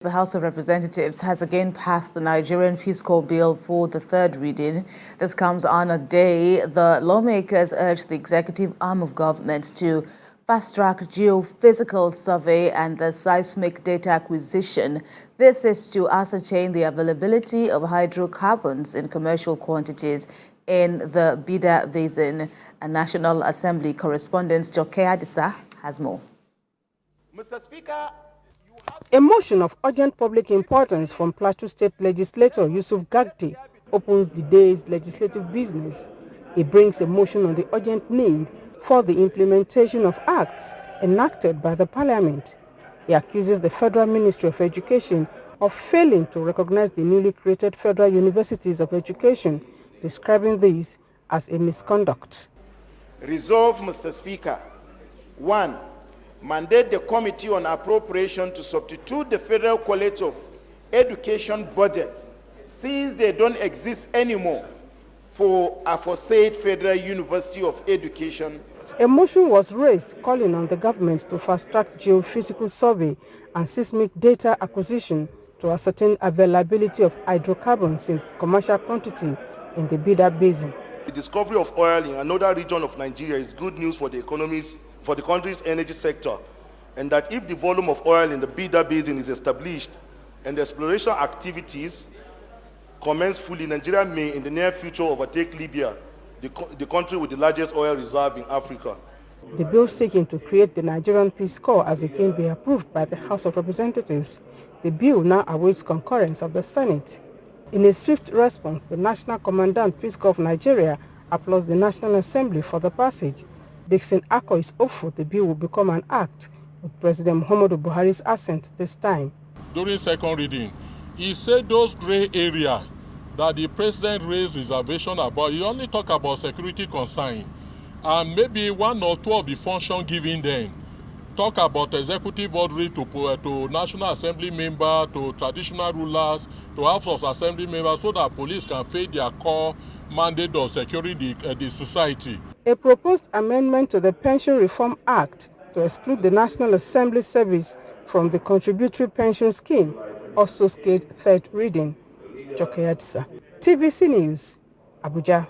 The House of Representatives has again passed the Nigerian Peace Corps Bill for the third reading. This comes on a day the lawmakers urged the executive arm of government to fast-track geo-physical survey and the seismic data acquisition. This is to ascertain the availability of hydrocarbons in commercial quantities in the Bida Basin. A National Assembly correspondent, Accuses, has more. Mr. Speaker, a motion of urgent public importance from Plateau State Legislator Yusuf Gagdi opens the day's legislative business. He brings a motion on the urgent need for the implementation of acts enacted by the Parliament. He accuses the Federal Ministry of Education of failing to recognize the newly created Federal Universities of Education, describing this as a misconduct. Resolve, Mr. Speaker. 1. Mandate the Committee on Appropriation to substitute the Federal College of Education budget, since they don't exist anymore, for a aforesaid Federal University of Education. A motion was raised calling on the government to fast-track geo-physical survey and seismic data acquisition to ascertain availability of hydrocarbons in commercial quantity in the Bida Basin. The discovery of oil in another region of Nigeria is good news for the country's energy sector, and that if the volume of oil in the Bida Basin is established and the exploration activities commence fully, Nigeria may in the near future overtake Libya, the country with the largest oil reserve in Africa. The bill seeking to create the Nigerian Peace Corps has again been approved by the House of Representatives. The bill now awaits concurrence of the Senate. In a swift response, the National Commandant Peace Corps of Nigeria applauds the National Assembly for the passage. Dixon Akko is hopeful the bill will become an act with President Muhammadu Buhari's assent this time. During second reading, he said those gray areas that the president raised reservation about, he only talked about security concern, and maybe one or two of the functions given them. Talk about executive order to National Assembly members, to traditional rulers, to House of Assembly members, so that police can fail their core mandate of securing the society. A proposed amendment to the Pension Reform Act to exclude the National Assembly service from the contributory pension scheme also scaled third reading. Accuses, TVC News, Abuja.